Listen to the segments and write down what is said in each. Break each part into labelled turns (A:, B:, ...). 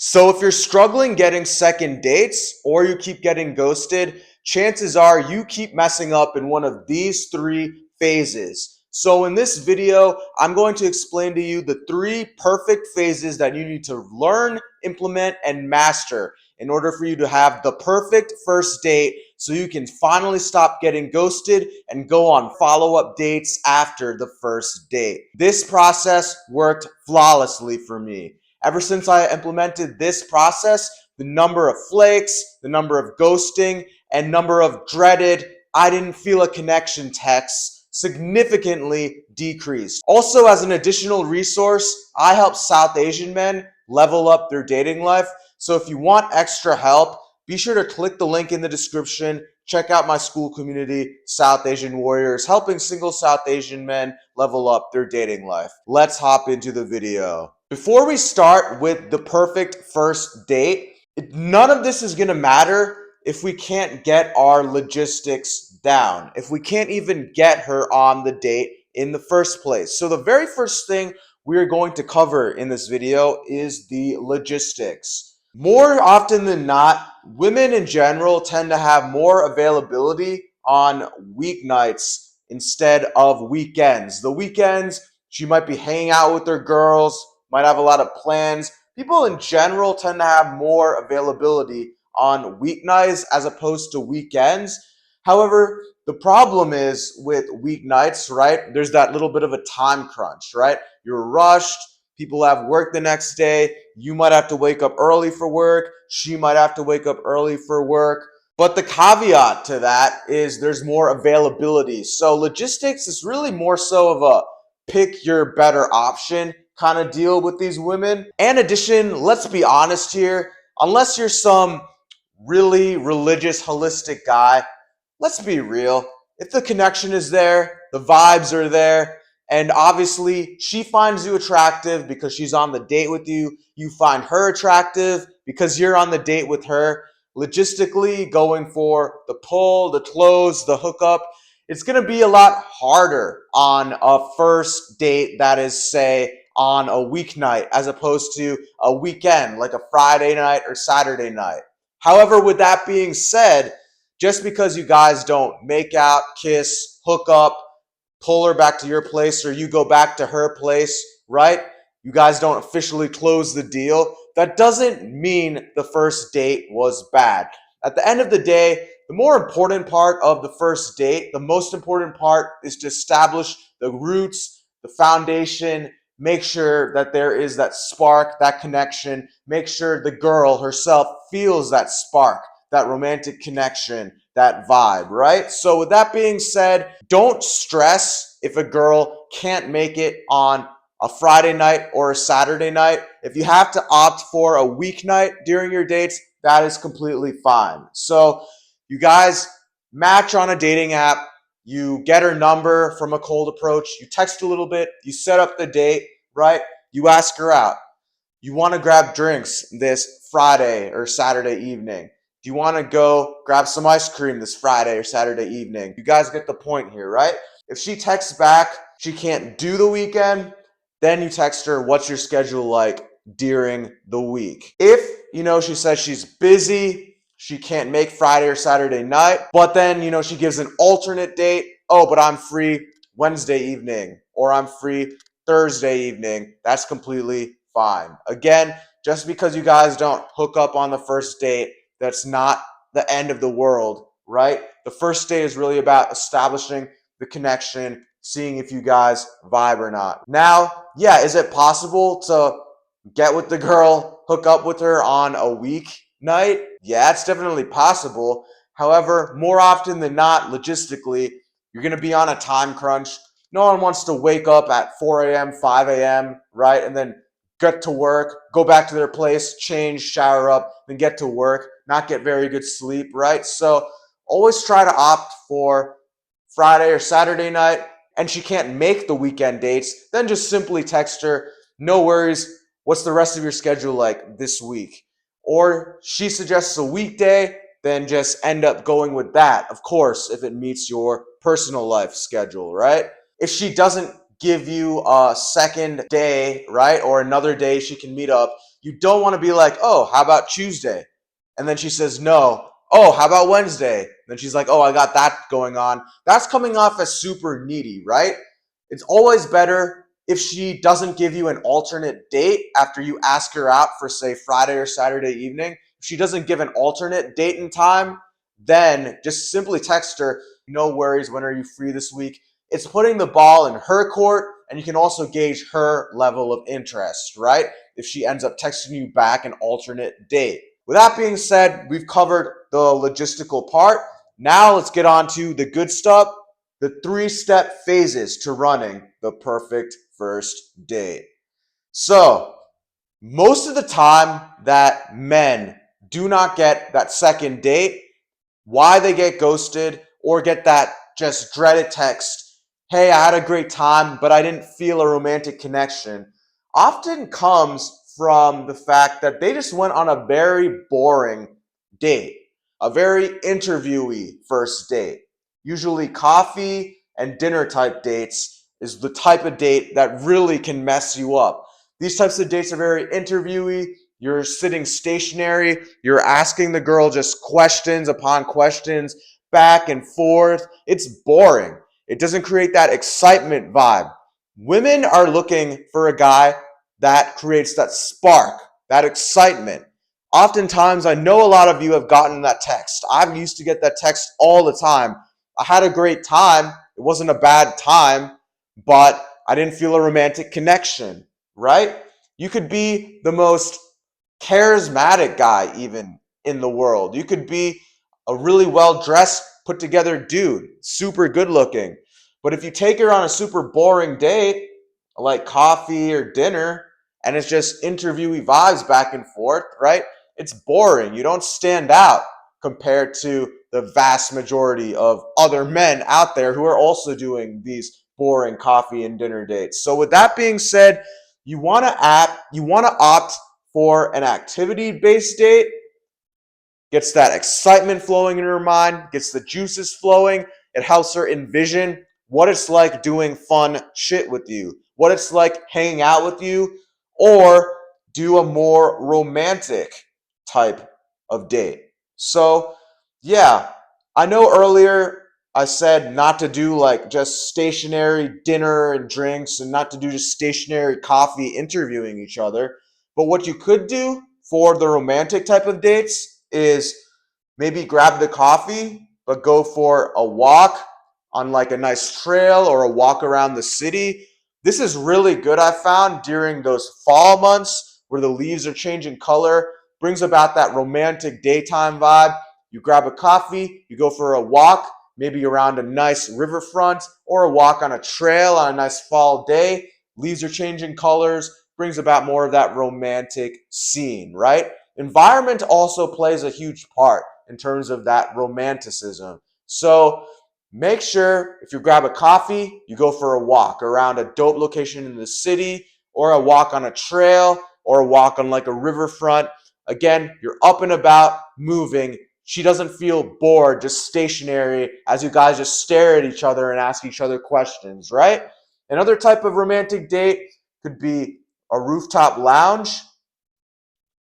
A: So if you're struggling getting second dates or you keep getting ghosted, chances are you keep messing up in one of these three phases. So in this video, I'm going to explain to you the three perfect phases that you need to learn, implement, and master in order for you to have the perfect first date so you can finally stop getting ghosted and go on follow-up dates after the first date. This process worked flawlessly for me. Ever since I implemented this process, the number of flakes, the number of ghosting, and number of dreaded "I didn't feel a connection" texts significantly decreased. Also, as an additional resource, I help South Asian men level up their dating life. So if you want extra help, be sure to click the link in the description. Check out my school community, South Asian Warriors, helping single South Asian men level up their dating life. Let's hop into the video. Before we start with the perfect first date, none of this is going to matter if we can't get our logistics down, if we can't even get her on the date in the first place. So the very first thing we're going to cover in this video is the logistics. More often than not, women in general tend to have more availability on weeknights instead of weekends. The weekends, she might be hanging out with her girls, might have a lot of plans. People in general tend to have more availability on weeknights as opposed to weekends. However, the problem is with weeknights, right? There's that little bit of a time crunch, right? You're rushed. People have work the next day. You might have to wake up early for work. She might have to wake up early for work. But the caveat to that is there's more availability. So logistics is really more so of a pick your better option kind of deal with these women. In addition, let's be honest here, unless you're some really religious, holistic guy, let's be real. If the connection is there, the vibes are there, and obviously she finds you attractive because she's on the date with you, you find her attractive because you're on the date with her, logistically going for the pull, the close, the hookup, it's going to be a lot harder on a first date that is, say, on a weeknight as opposed to a weekend, like a Friday night or Saturday night. However, with that being said, just because you guys don't make out, kiss, hook up, pull her back to your place or you go back to her place, right? You guys don't officially close the deal. That doesn't mean the first date was bad. At the end of the day, the more important part of the first date, the most important part is to establish the roots, the foundation, make sure that there is that spark, that connection, make sure the girl herself feels that spark, that romantic connection, that vibe, right? So with that being said, don't stress if a girl can't make it on a Friday night or a Saturday night. If you have to opt for a weeknight during your dates, that is completely fine. So you guys match on a dating app, you get her number from a cold approach, you text a little bit, you set up the date, right? You ask her out. You want to grab drinks this Friday or Saturday evening. Do you want to go grab some ice cream this Friday or Saturday evening? You guys get the point here, right? If she texts back, she can't do the weekend, then you text her, what's your schedule like during the week? If, she says she's busy, she can't make Friday or Saturday night, but then, she gives an alternate date. Oh, but I'm free Wednesday evening or I'm free Thursday evening. That's completely fine. Again, just because you guys don't hook up on the first date, that's not the end of the world, right? The first date is really about establishing the connection, seeing if you guys vibe or not. Now, yeah, is it possible to get with the girl, hook up with her on a weeknight? Yeah, it's definitely possible. However, more often than not, logistically, you're going to be on a time crunch. No one wants to wake up at 4 a.m., 5 a.m., right? And then get to work, go back to their place, change, shower up, then get to work, not get very good sleep, right? So always try to opt for Friday or Saturday night, and she can't make the weekend dates, then just simply text her, no worries, what's the rest of your schedule like this week? Or she suggests a weekday, then just end up going with that, of course, if it meets your personal life schedule, right? If she doesn't give you a second day, right, or another day she can meet up, You don't want to be like, oh, how about Tuesday? And then she says no. Oh, how about Wednesday? Then she's like, oh, I got that going on. That's coming off as super needy, right? It's always better if she doesn't give you an alternate date after you ask her out for, say, Friday or Saturday evening. If she doesn't give an alternate date and time, then just simply text her, no worries, when are you free this week? It's putting the ball in her court, and you can also gauge her level of interest, right? If she ends up texting you back an alternate date. With that being said, we've covered the logistical part. Now let's get on to the good stuff, the 3-step phases to running the perfect first date. So, most of the time that men do not get that second date, why they get ghosted or get that just dreaded text, hey, I had a great time, but I didn't feel a romantic connection, often comes from the fact that they just went on a very boring date, a very interviewee first date. Usually coffee and dinner type dates is the type of date that really can mess you up. These types of dates are very interviewee. You're sitting stationary. You're asking the girl just questions upon questions, back and forth. It's boring. It doesn't create that excitement vibe. Women are looking for a guy that creates that spark, that excitement. Oftentimes, I know a lot of you have gotten that text. I used to get that text all the time. I had a great time. It wasn't a bad time, but I didn't feel a romantic connection, right? You could be the most charismatic guy even in the world. You could be a really well dressed, put together dude, super good looking. But if you take her on a super boring date, like coffee or dinner, and it's just interviewee vibes back and forth, right? It's boring. You don't stand out compared to the vast majority of other men out there who are also doing these boring coffee and dinner dates. So with that being said, you want to opt for an activity-based date, gets that excitement flowing in her mind, gets the juices flowing. It helps her envision what it's like doing fun shit with you, what it's like hanging out with you, or do a more romantic type of date. So, yeah, I know earlier I said not to do like just stationary dinner and drinks and not to do just stationary coffee interviewing each other. But what you could do for the romantic type of dates is maybe grab the coffee, but go for a walk on like a nice trail or a walk around the city. This is really good, I found, during those fall months where the leaves are changing color, brings about that romantic daytime vibe. You grab a coffee, you go for a walk, maybe around a nice riverfront or a walk on a trail on a nice fall day. Leaves are changing colors, brings about more of that romantic scene, right? Environment also plays a huge part in terms of that romanticism. So make sure if you grab a coffee, you go for a walk around a dope location in the city, or a walk on a trail, or a walk on like a riverfront. Again, you're up and about, moving. She doesn't feel bored, just stationary as you guys just stare at each other and ask each other questions, right? Another type of romantic date could be a rooftop lounge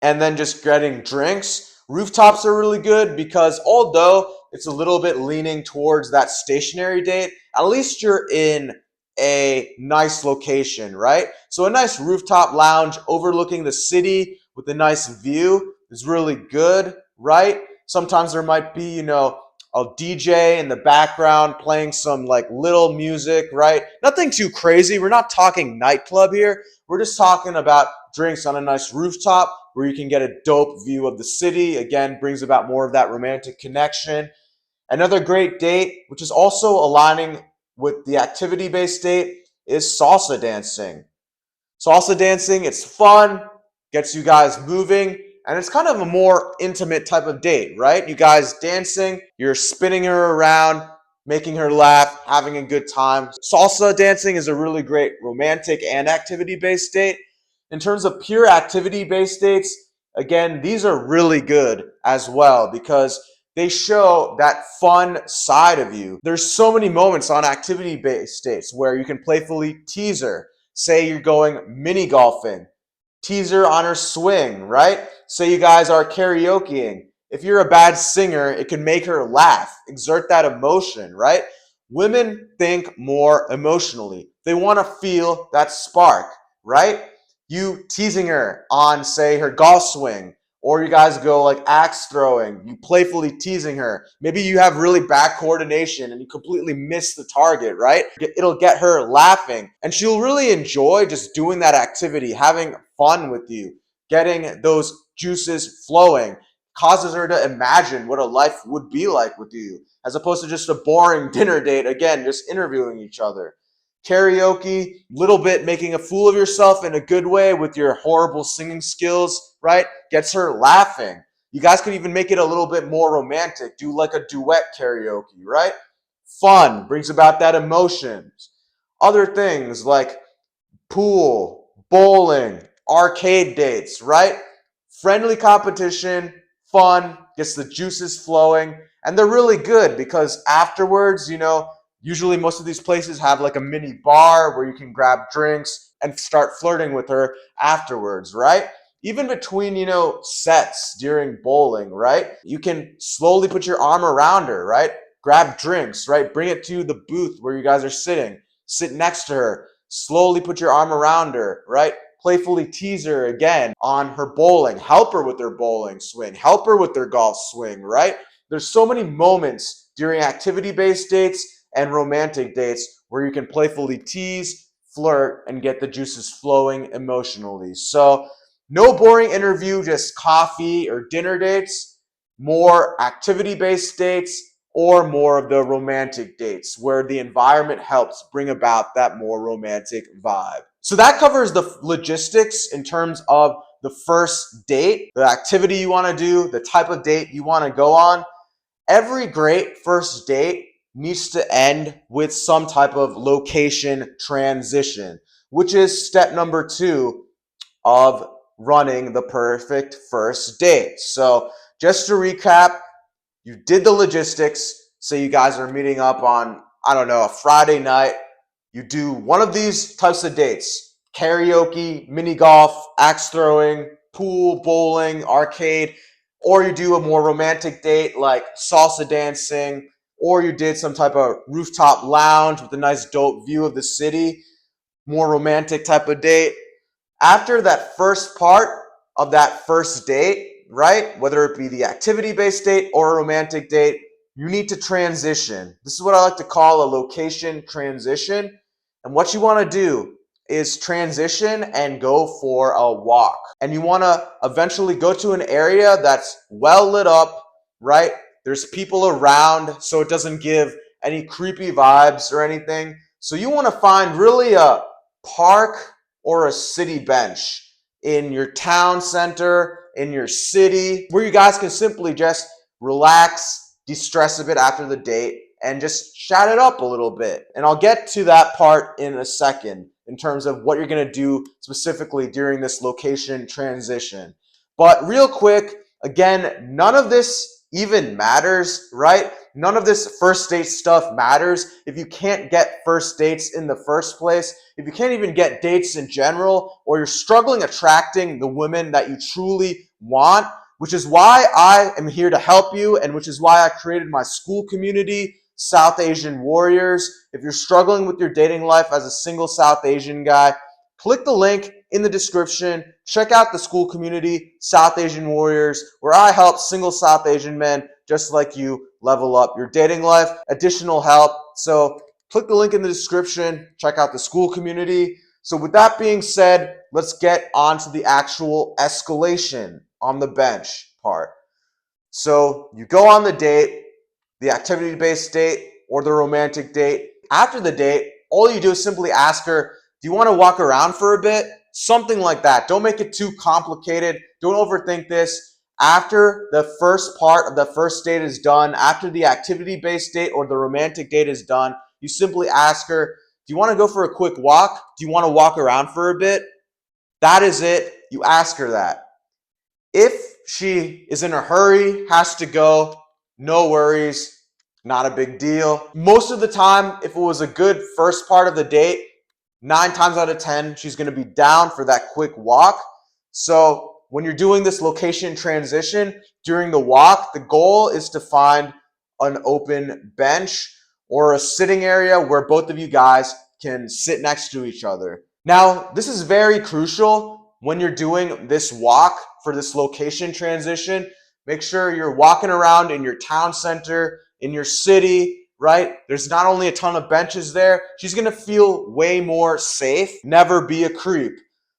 A: and then just getting drinks. Rooftops are really good because although it's a little bit leaning towards that stationary date, at least you're in a nice location, right? So a nice rooftop lounge overlooking the city with a nice view is really good, right? Sometimes there might be, a DJ in the background playing some like little music, right? Nothing too crazy. We're not talking nightclub here. We're just talking about drinks on a nice rooftop where you can get a dope view of the city. Again, brings about more of that romantic connection. Another great date, which is also aligning with the activity based date, is salsa dancing. Salsa dancing, it's fun, gets you guys moving, and it's kind of a more intimate type of date, right? You guys dancing, you're spinning her around, making her laugh, having a good time. Salsa dancing is a really great romantic and activity based date. In terms of pure activity based dates, again, these are really good as well because they show that fun side of you. There's so many moments on activity based dates where you can playfully tease her. Say you're going mini golfing. tease her on her swing, right? Say you guys are karaokeing. If you're a bad singer, it can make her laugh, exert that emotion, right? Women think more emotionally. They want to feel that spark, right? You teasing her on, say, her golf swing, or you guys go like axe throwing, you playfully teasing her. Maybe you have really bad coordination and you completely miss the target, right? It'll get her laughing and she'll really enjoy just doing that activity, having fun with you, getting those juices flowing. Causes her to imagine what a life would be like with you, as opposed to just a boring dinner date, again, just interviewing each other. Karaoke, little bit making a fool of yourself in a good way with your horrible singing skills, right? Gets her laughing. You guys could even make it a little bit more romantic. Do like a duet karaoke, right? Fun, brings about that emotions. Other things like pool, bowling, arcade dates, right? Friendly competition, fun, gets the juices flowing, and they're really good because afterwards, usually most of these places have like a mini bar where you can grab drinks and start flirting with her afterwards, right? Even between, sets during bowling, right? You can slowly put your arm around her, right? Grab drinks, right? Bring it to the booth where you guys are sitting. Sit next to her. Slowly put your arm around her, right? Playfully tease her again on her bowling. Help her with her bowling swing. Help her with their golf swing, right? There's so many moments during activity-based dates and romantic dates where you can playfully tease, flirt, and get the juices flowing emotionally. So no boring interview, just coffee or dinner dates, more activity-based dates, or more of the romantic dates where the environment helps bring about that more romantic vibe. So that covers the logistics in terms of the first date, the activity you want to do, the type of date you want to go on. Every great first date needs to end with some type of location transition, which is step number 2 of running the perfect first date. So just to recap, you did the logistics. Say you guys are meeting up on, I don't know, a Friday night. You do one of these types of dates: karaoke, mini golf, axe throwing, pool, bowling, arcade, or you do a more romantic date like salsa dancing, or you did some type of rooftop lounge with a nice dope view of the city, more romantic type of date. After that first part of that first date, right? Whether it be the activity based date or a romantic date, you need to transition. This is what I like to call a location transition. And what you want to do is transition and go for a walk. And you want to eventually go to an area that's well lit up, right? There's people around so it doesn't give any creepy vibes or anything. So you want to find really a park or a city bench in your town center, in your city, where you guys can simply just relax, de-stress a bit after the date, and just chat it up a little bit. And I'll get to that part in a second in terms of what you're going to do specifically during this location transition. But real quick, again, none of this even matters, right? None of this first date stuff matters if you can't get first dates in the first place, if you can't even get dates in general, or you're struggling attracting the women that you truly want, which is why I am here to help you, and which is why I created my school community, South Asian Warriors. If you're struggling with your dating life as a single South Asian guy, click the link in the description. Check out the school community, South Asian Warriors, where I help single South Asian men just like you level up your dating life. Additional help. So click the link in the description. Check out the school community. So with that being said, let's get on to the actual escalation on the bench part. So you go on the date, the activity-based date, or the romantic date. After the date, all you do is simply ask her, do you want to walk around for a bit? Something like that. Don't make it too complicated. Don't overthink this. After the first part of the first date is done, after the activity-based date or the romantic date is done, you simply ask her, do you want to go for a quick walk? Do you want to walk around for a bit? That is it. You ask her that. If she is in a hurry, has to go, no worries, not a big deal. Most of the time, if it was a good first part of the date, 9 times out of 10, she's going to be down for that quick walk. So when you're doing this location transition during the walk, the goal is to find an open bench or a sitting area where both of you guys can sit next to each other. Now, this is very crucial when you're doing this walk for this location transition. Make sure you're walking around in your town center, in your city, right? There's not only a ton of benches there, she's gonna feel way more safe. Never be a creep.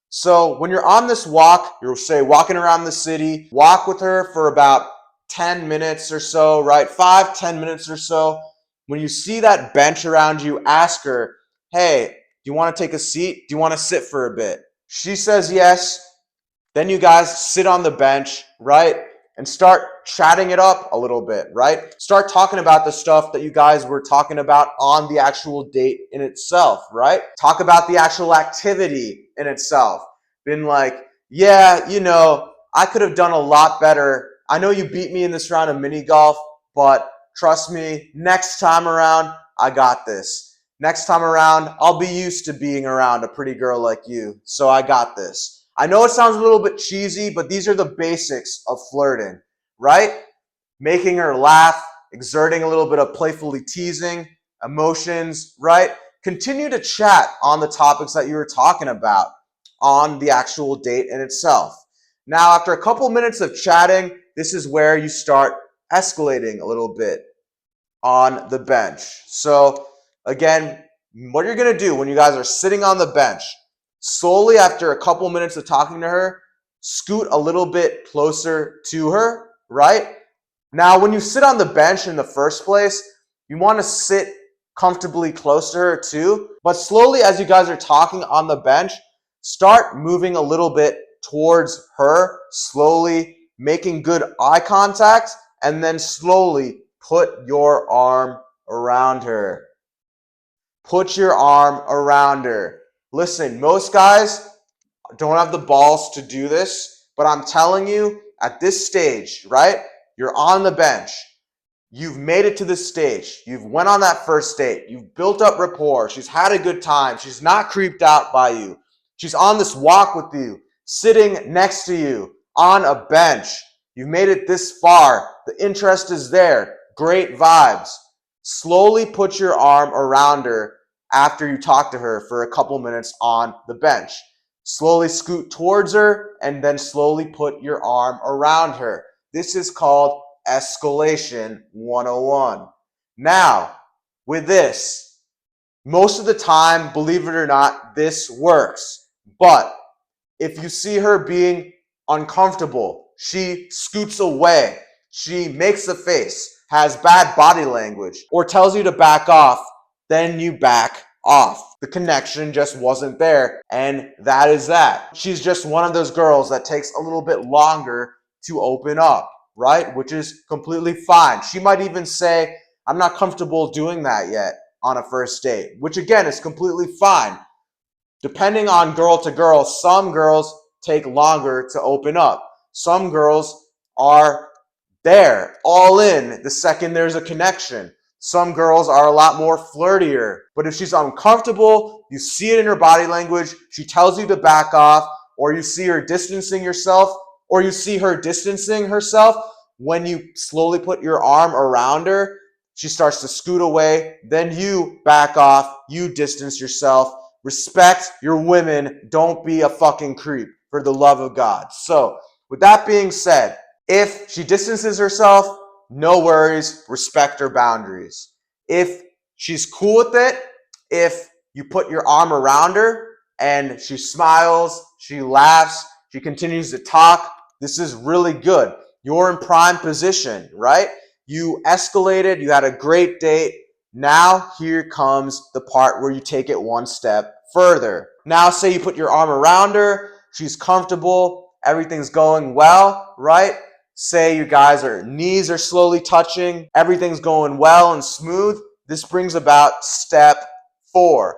A: So when you're on this walk, you're say walking around the city, walk with her for about 10 minutes or so, right? 5-10 minutes or so. When you see that bench around you, ask her, hey, do you want to take a seat? Do you want to sit for a bit? She says yes. Then you guys sit on the bench, right? And start chatting it up a little bit, right? Start talking about the stuff that you guys were talking about on the actual date in itself, right? Talk about the actual activity in itself. Been like, yeah, I could have done a lot better. I know you beat me in this round of mini golf, but trust me, next time around, I got this. Next time around, I'll be used to being around a pretty girl like you, so I got this. I know it sounds a little bit cheesy, but these are the basics of flirting, right? Making her laugh, exerting a little bit of playfully teasing, emotions, right? Continue to chat on the topics that you were talking about on the actual date in itself. Now, after a couple minutes of chatting, this is where you start escalating a little bit on the bench. So again, what you're going to do when you guys are sitting on the bench, slowly after a couple minutes of talking to her, scoot a little bit closer to her, right? Now, when you sit on the bench in the first place, you want to sit comfortably close to her too. But slowly, as you guys are talking on the bench, start moving a little bit towards her, slowly making good eye contact, and then slowly put your arm around her. Put your arm around her. Listen, most guys don't have the balls to do this, but I'm telling you, at this stage, right? You're on the bench. You've made it to this stage. You've went on that first date. You've built up rapport. She's had a good time. She's not creeped out by you. She's on this walk with you, sitting next to you on a bench. You've made it this far. The interest is there. Great vibes. Slowly put your arm around her after you talk to her for a couple minutes on the bench. Slowly scoot towards her and then slowly put your arm around her. This is called escalation 101. Now, with this, most of the time, believe it or not, this works. But if you see her being uncomfortable, she scoots away, she makes a face, has bad body language, or tells you to back off, then you back off. The connection just wasn't there, and that is that. She's just one of those girls that takes a little bit longer to open up, right? Which is completely fine. She might even say, I'm not comfortable doing that yet on a first date, which again is completely fine. Depending on girl to girl, some girls take longer to open up. Some girls are there, all in, the second there's a connection. Some girls are a lot more flirtier. But if she's uncomfortable, you see it in her body language, she tells you to back off, or you see her distancing yourself, or you see her distancing herself, when you slowly put your arm around her, she starts to scoot away, then you back off, you distance yourself. Respect your women. Don't be a fucking creep, for the love of God. So, with that being said, if she distances herself, no worries, respect her boundaries. If she's cool with it, if you put your arm around her and she smiles, she laughs, she continues to talk, this is really good. You're in prime position, right? You escalated, you had a great date. Now here comes the part where you take it one step further. Now say you put your arm around her, she's comfortable, everything's going well, right? Say you guys are knees are slowly touching, everything's going well and smooth. This brings about step 4.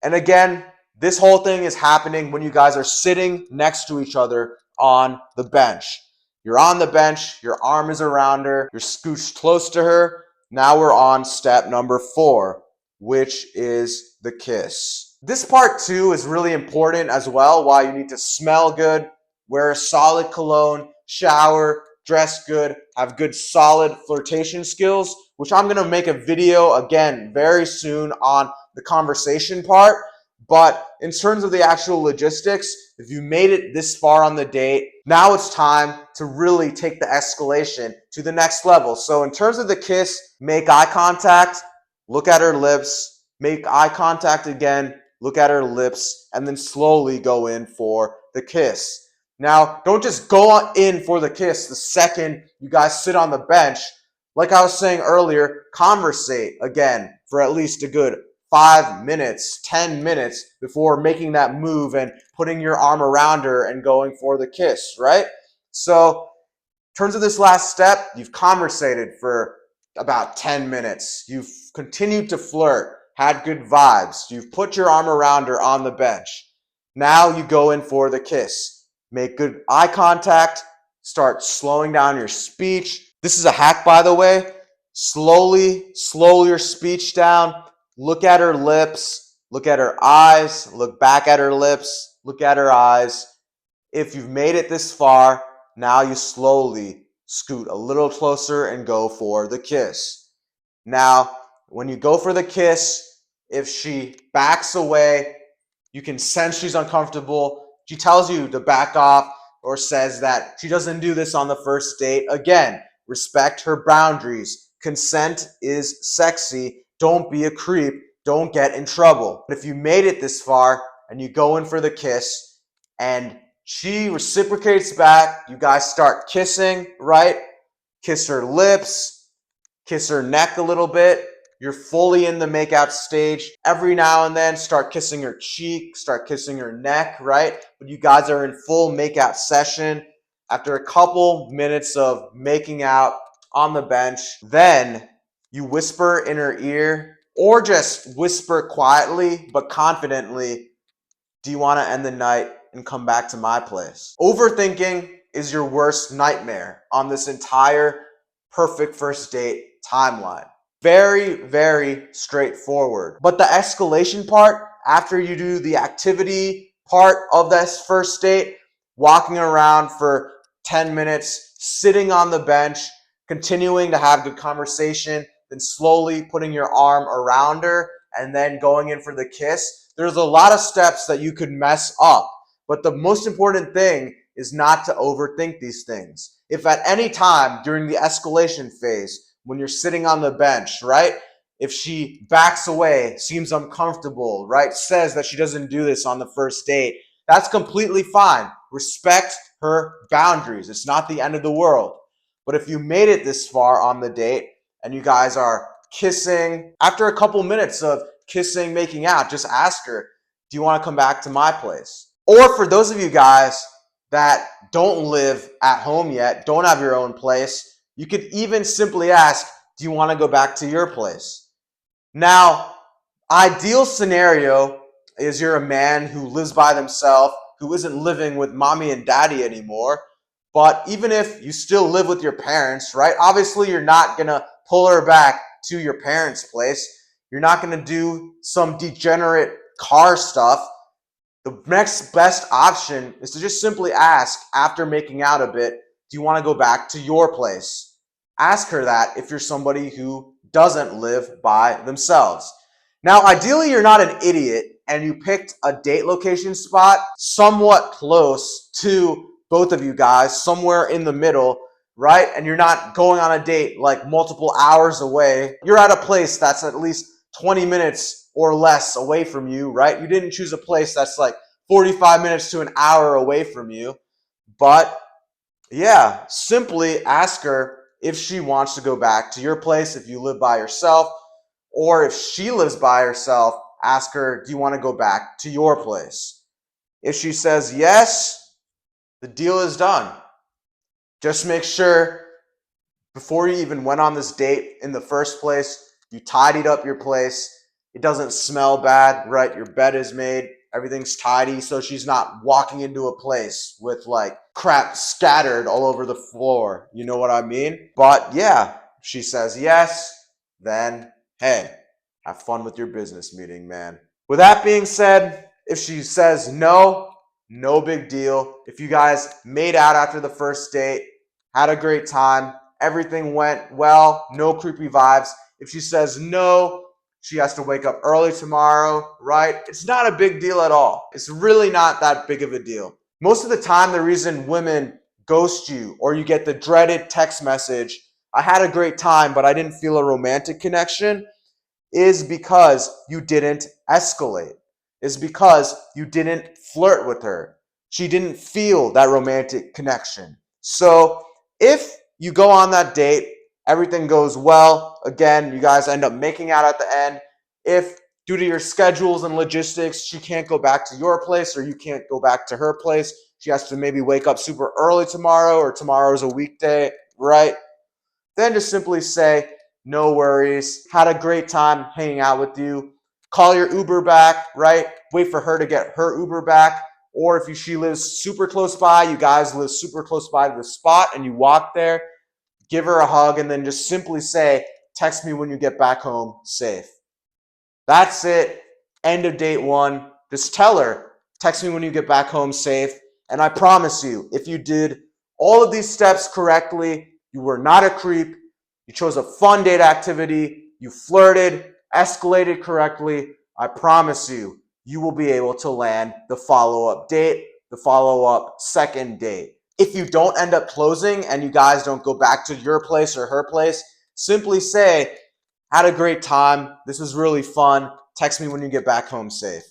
A: And again, this whole thing is happening when you guys are sitting next to each other on the bench. You're on the bench, your arm is around her, you're scooched close to her. Now we're on step number 4, which is the kiss. This part too is really important as well, why you need to smell good, wear a solid cologne, shower, dress good, have good solid flirtation skills, which I'm going to make a video again very soon on the conversation part. But in terms of the actual logistics, if you made it this far on the date, now it's time to really take the escalation to the next level. So in terms of the kiss, make eye contact, look at her lips, make eye contact again, look at her lips, and then slowly go in for the kiss. Now, don't just go in for the kiss the second you guys sit on the bench. Like I was saying earlier, conversate again for at least a good 5 minutes, 10 minutes before making that move and putting your arm around her and going for the kiss, right? So, in terms of this last step, you've conversated for about 10 minutes. You've continued to flirt, had good vibes. You've put your arm around her on the bench. Now you go in for the kiss. Make good eye contact. Start slowing down your speech. This is a hack, by the way. Slowly slow your speech down. Look at her lips. Look at her eyes. Look back at her lips. Look at her eyes. If you've made it this far, now you slowly scoot a little closer and go for the kiss. Now, when you go for the kiss, if she backs away, you can sense she's uncomfortable. She tells you to back off or says that she doesn't do this on the first date. Again, respect her boundaries. Consent is sexy. Don't be a creep. Don't get in trouble. But if you made it this far and you go in for the kiss and she reciprocates back, you guys start kissing, right? Kiss her lips, kiss her neck a little bit. You're fully in the makeout stage. Every now and then, start kissing her cheek, start kissing her neck, right? But you guys are in full makeout session. After a couple minutes of making out on the bench, then you whisper in her ear, or just whisper quietly but confidently, "Do you want to end the night and come back to my place?" Overthinking is your worst nightmare on this entire perfect first date timeline. Very, very straightforward. But the escalation part, after you do the activity part of this first date, walking around for 10 minutes, sitting on the bench, continuing to have good conversation, then slowly putting your arm around her, and then going in for the kiss, there's a lot of steps that you could mess up. But the most important thing is not to overthink these things. If at any time during the escalation phase, when you're sitting on the bench, right? If she backs away, seems uncomfortable, right? Says that she doesn't do this on the first date, that's completely fine. Respect her boundaries. It's not the end of the world. But if you made it this far on the date and you guys are kissing, after a couple minutes of kissing, making out, just ask her, "Do you want to come back to my place?" Or for those of you guys that don't live at home yet, don't have your own place, you could even simply ask, "Do you want to go back to your place?" Now, ideal scenario is you're a man who lives by themselves, who isn't living with mommy and daddy anymore. But even if you still live with your parents, right? Obviously, you're not going to pull her back to your parents' place. You're not going to do some degenerate car stuff. The next best option is to just simply ask, after making out a bit, "Do you want to go back to your place?" Ask her that if you're somebody who doesn't live by themselves. Now, ideally, you're not an idiot and you picked a date location spot somewhat close to both of you guys, somewhere in the middle, right? And you're not going on a date like multiple hours away. You're at a place that's at least 20 minutes or less away from you, right? You didn't choose a place that's like 45 minutes to an hour away from you. But yeah, simply ask her if she wants to go back to your place if you live by yourself, or if she lives by herself, ask her, "Do you want to go back to your place?" If she says yes, the deal is done. Just make sure before you even went on this date in the first place, you tidied up your place. It doesn't smell bad, right? Your bed is made, everything's tidy, so she's not walking into a place with like crap scattered all over the floor. You know what I mean? But yeah, she says yes, then hey, have fun with your business meeting, man. With that being said, if she says no, no big deal. If you guys made out after the first date, had a great time, everything went well, no creepy vibes. If she says no, she has to wake up early tomorrow, right? It's not a big deal at all. It's really not that big of a deal. Most of the time, the reason women ghost you or you get the dreaded text message, I had a great time, but I didn't feel a romantic connection, is because you didn't escalate, is because you didn't flirt with her. She didn't feel that romantic connection. So if you go on that date, everything goes well, again, you guys end up making out at the end. If due to your schedules and logistics, she can't go back to your place or you can't go back to her place, she has to maybe wake up super early tomorrow or tomorrow's a weekday, right? Then just simply say, no worries, had a great time hanging out with you. Call your Uber back, right? Wait for her to get her Uber back. Or if she lives super close by, you guys live super close by to the spot and you walk there, give her a hug and then just simply say, text me when you get back home safe. That's it. End of date one. Just tell her, text me when you get back home safe. And I promise you, if you did all of these steps correctly, you were not a creep. You chose a fun date activity. You flirted, escalated correctly. I promise you, you will be able to land the follow-up date, the follow-up second date. If you don't end up closing and you guys don't go back to your place or her place, simply say, had a great time. This was really fun. Text me when you get back home safe.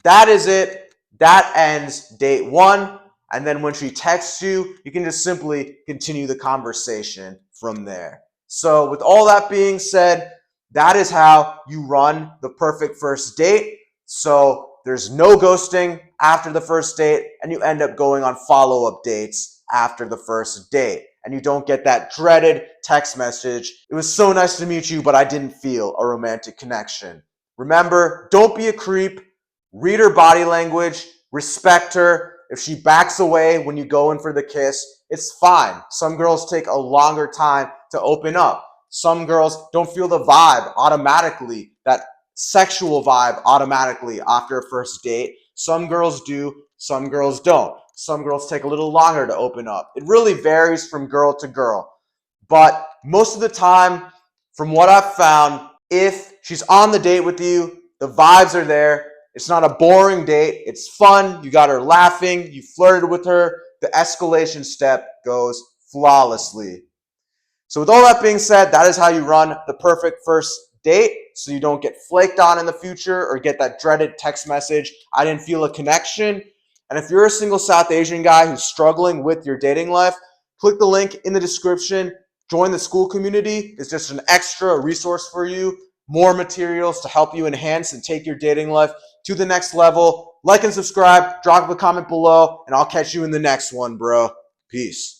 A: That is it. That ends date one. And then when she texts you, you can just simply continue the conversation from there. So with all that being said, that is how you run the perfect first date. So there's no ghosting after the first date, and you end up going on follow-up dates after the first date. And you don't get that dreaded text message, it was so nice to meet you, but I didn't feel a romantic connection. Remember, don't be a creep. Read her body language, respect her. If she backs away when you go in for the kiss, it's fine. Some girls take a longer time to open up. Some girls don't feel the vibe automatically, that sexual vibe automatically after a first date. Some girls do, some girls don't. Some girls take a little longer to open up. It really varies from girl to girl. But most of the time, from what I've found, if she's on the date with you, the vibes are there. It's not a boring date. It's fun. You got her laughing. You flirted with her. The escalation step goes flawlessly. So with all that being said, that is how you run the perfect first date so you don't get flaked on in the future or get that dreaded text message, I didn't feel a connection. And if you're a single South Asian guy who's struggling with your dating life, click the link in the description. Join the school community. It's just an extra resource for you. More materials to help you enhance and take your dating life to the next level. Like and subscribe. Drop a comment below, and I'll catch you in the next one, bro. Peace.